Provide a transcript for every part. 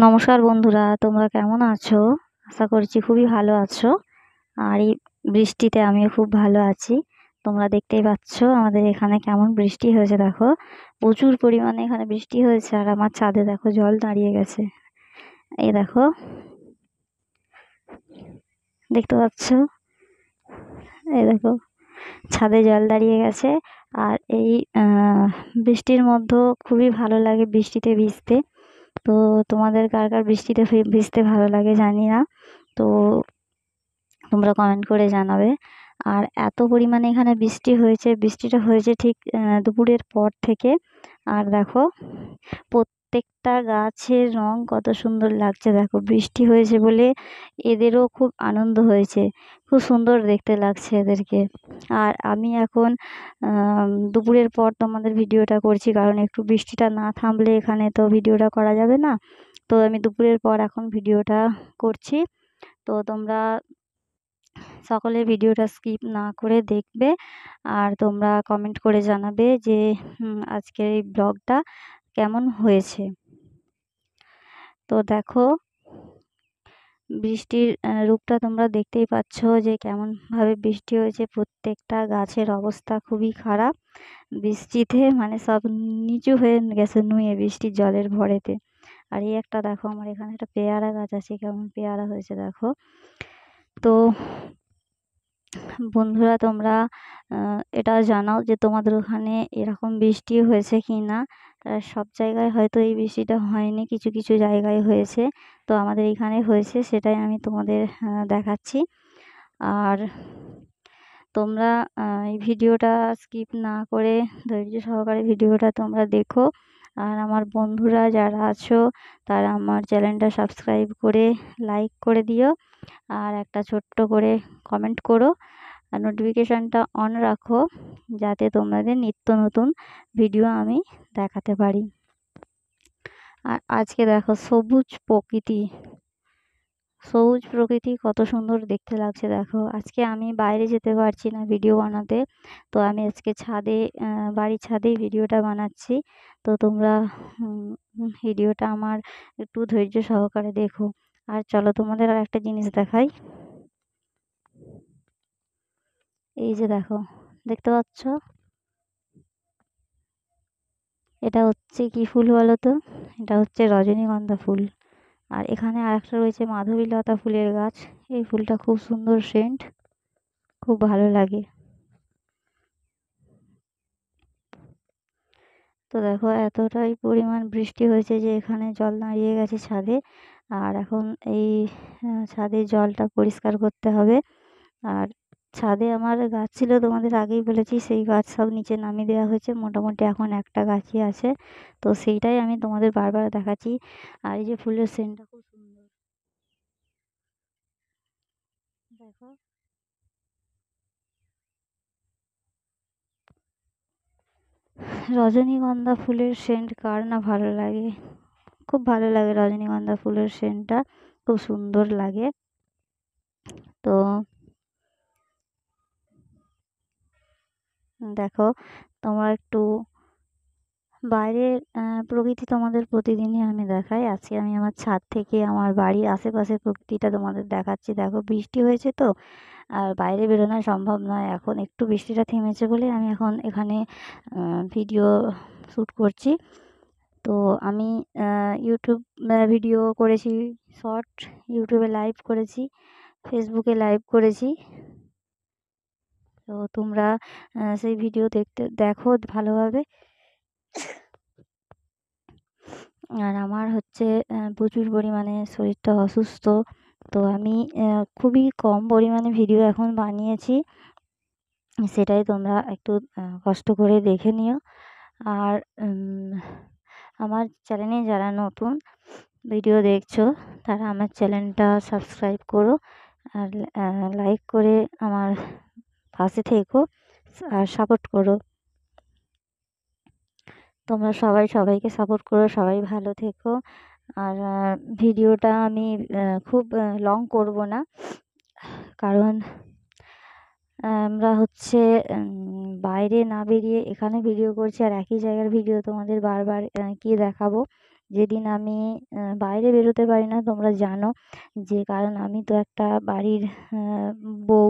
নমস্কার বন্ধুরা, তোমরা কেমন আছো? আশা করছি খুবই ভালো আছো। আর এই বৃষ্টিতে আমিও খুব ভালো আছি। তোমরা দেখতেই পাচ্ছ আমাদের এখানে কেমন বৃষ্টি হয়েছে। দেখো, প্রচুর পরিমাণে এখানে বৃষ্টি হয়েছে। আর আমার ছাদে দেখো জল দাঁড়িয়ে গেছে। এই দেখো, দেখতে পাচ্ছ? এই দেখো, ছাদে জল দাঁড়িয়ে গেছে। আর এই বৃষ্টির মধ্যে খুবই ভালো লাগে বৃষ্টিতে ভিজতে। তো তোমাদের কার কার বৃষ্টিতে ভিজতে ভালো লাগে জানি না। তো তোমরা কমেন্ট করে জানাবে। আর এত পরিমাণে এখানে বৃষ্টি হয়েছে, বৃষ্টিটা হয়েছে ঠিক দুপুরের পর থেকে। আর দেখো, প্রত্যেকটা গাছের রং কত সুন্দর লাগছে। দেখো, বৃষ্টি হয়েছে বলে এদেরও খুব আনন্দ হয়েছে, খুব সুন্দর দেখতে লাগছে এদেরকে। আর আমি এখন দুপুরের পর তোমাদের ভিডিওটা করছি, কারণ একটু বৃষ্টিটা না থামলে এখানে তো ভিডিওটা করা যাবে না। তো আমি দুপুরের পর এখন ভিডিওটা করছি। তো তোমরা সকলে ভিডিওটা স্কিপ না করে দেখবে। আর তোমরা কমেন্ট করে জানাবে যে আজকের এই ব্লগটা কেমন হয়েছে। তো দেখো, বৃষ্টির রূপটা তোমরা দেখতেই পাচ্ছ যে কেমনভাবে বৃষ্টি হয়েছে। প্রত্যেকটা গাছের অবস্থা খুবই খারাপ বৃষ্টিতে, মানে সব নিচু হয়ে গেছে নুয়ে বৃষ্টির জলের ভরেতে। আর এই একটা দেখো, আমার এখানে একটা পেয়ারা গাছ আছে, কেমন পেয়ারা হয়েছে দেখো। তো বন্ধুরা, তোমরা এটা জানাও যে তোমাদের ওখানে এরকম বৃষ্টি হয়েছে কি না। সব জায়গায় হয়তো এই বৃষ্টিটা হয়নি, কিছু কিছু জায়গায় হয়েছে। তো আমাদের এখানে হয়েছে, সেটাই আমি তোমাদের দেখাচ্ছি। আর তোমরা এই ভিডিওটা স্কিপ না করে ধৈর্য সহকারে ভিডিওটা তোমরা দেখো। আর আমার বন্ধুরা যারা আছো তারা আমার চ্যানেলটা সাবস্ক্রাইব করে লাইক করে দিও। আর একটা ছোট্ট করে কমেন্ট করো। আর নোটিফিকেশানটা অন রাখো, যাতে তোমাদের নিত্য নতুন ভিডিও আমি দেখাতে পারি। আর আজকে দেখো, সবুজ প্রকৃতি কত সুন্দর দেখতে লাগছে। দেখো, আজকে আমি বাইরে যেতে পারছি না ভিডিও বানাতে। তো আমি আজকে বাড়ির ছাদেই ভিডিওটা বানাচ্ছি। তো তোমরা ভিডিওটা আমার একটু ধৈর্য সহকারে দেখো। আর চলো, তোমাদের আর একটা জিনিস দেখাই। এই যে দেখো, দেখতে পাচ্ছ? এটা হচ্ছে কি ফুল বলো তো? এটা হচ্ছে রজনীগন্ধা ফুল। আর এখানে আরেকটা রয়েছে মাধবীলতা ফুলের গাছ। এই ফুলটা খুব সুন্দর সেন্ট, খুব ভালো লাগে। তো দেখো, এতটাই পরিমাণ বৃষ্টি হয়েছে যে এখানে জল দাঁড়িয়ে গেছে ছাদে। আর এখন এই ছাদের জলটা পরিষ্কার করতে হবে। আর ছাদে আমার গাছ ছিল, তোমাদের আগেই বলেছি, সেই গাছ সব নিচে নামিয়ে দেওয়া হয়েছে। মোটামুটি এখন একটা গাছই আছে। তো সেইটাই আমি তোমাদের বারবার দেখাচ্ছি। আর এই যে ফুলের সেন্টটা খুব সুন্দর, দেখো। রজনীগন্ধা ফুলের সেন্ট কার না ভালো লাগে? খুব ভালো লাগে রজনীগন্ধা ফুলের সেন্টটা, খুব সুন্দর লাগে। তো দেখো, তোমরা একটু বাইরের প্রকৃতি তোমাদের প্রতিদিনই আমি দেখাই। আজকে আমি আমার ছাদ থেকে আমার বাড়ির আশেপাশের প্রকৃতিটা তোমাদের দেখাচ্ছি। দেখো, বৃষ্টি হয়েছে তো, আর বাইরে বেরোনো সম্ভব নয়। এখন একটু বৃষ্টিটা থেমেছে বলে আমি এখন এখানে ভিডিও শ্যুট করছি। তো আমি ইউটিউব ভিডিও করেছি, শর্ট ইউটিউবে লাইভ করেছি, ফেসবুকে লাইভ করেছি। তো তোমরা সেই ভিডিও দেখো ভালোভাবে। আর আমার হচ্ছে প্রচুর পরিমাণে শরীরটা অসুস্থ। তো আমি খুবই কম পরিমাণে ভিডিও এখন বানিয়েছি, সেটাই তোমরা একটু কষ্ট করে দেখে নিও। আর আমার চ্যানেলে যারা নতুন ভিডিও দেখছো তারা আমার চ্যানেলটা সাবস্ক্রাইব করো। আর লাইক করে আমার পাশে থেকো আর সাপোর্ট করো। তোমরা সবাই সবাইকে সাপোর্ট করো, সবাই ভালো থেকো। আর ভিডিওটা আমি খুব লং করব না, কারণ আমরা হচ্ছে বাইরে না বেরিয়ে এখানে ভিডিও করছি। আর একই জায়গার ভিডিও তোমাদের বারবার কি দেখাবো? যেদিন আমি বাইরে বেরোতে পারি না তোমরা জানো, যে কারণ আমি তো একটা বাড়ির বউ।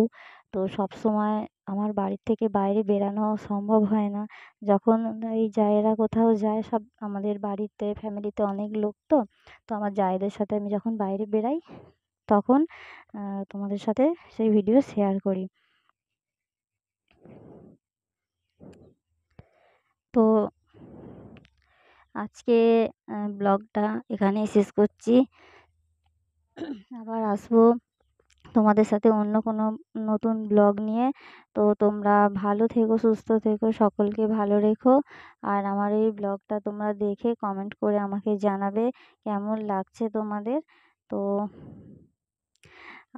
তো সবসময় আমার বাড়ির থেকে বাইরে বেরানো সম্ভব হয় না। যখন এই জায়েরা কোথাও যায়, সব আমাদের বাড়িতে ফ্যামিলিতে অনেক লোক তো, তো আমার জায়েদের সাথে আমি যখন বাইরে বেরাই তখন তোমাদের সাথে সেই ভিডিও শেয়ার করি। তো আজকে ব্লগটা এখানেই শেষ করছি। আবার আসবো তোমাদের সাথে অন্য কোনো নতুন ব্লগ নিয়ে। তো তোমরা ভালো থেকো, সুস্থ থেকো, সকলকে ভালো রেখো। আর আমার এই ব্লগটা তোমরা দেখে কমেন্ট করে আমাকে জানাবে কেমন লাগছে তোমাদের। তো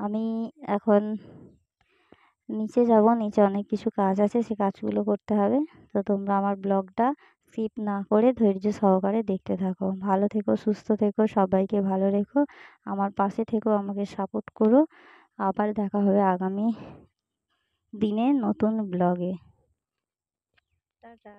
আমি এখন নিচে যাব, নিচে অনেক কিছু কাজ আছে, সে কাজগুলো করতে হবে। তো তোমরা আমার ব্লগটা স্কিপ না করে ধৈর্য সহকারে দেখতে থাকো। ভালো থেকো, সুস্থ থেকো, সবাইকে ভালো রেখো, আমার পাশে থেকো, আমাকে সাপোর্ট করো। আবার দেখা হবে আগামী দিনে নতুন ব্লগে। টাটা।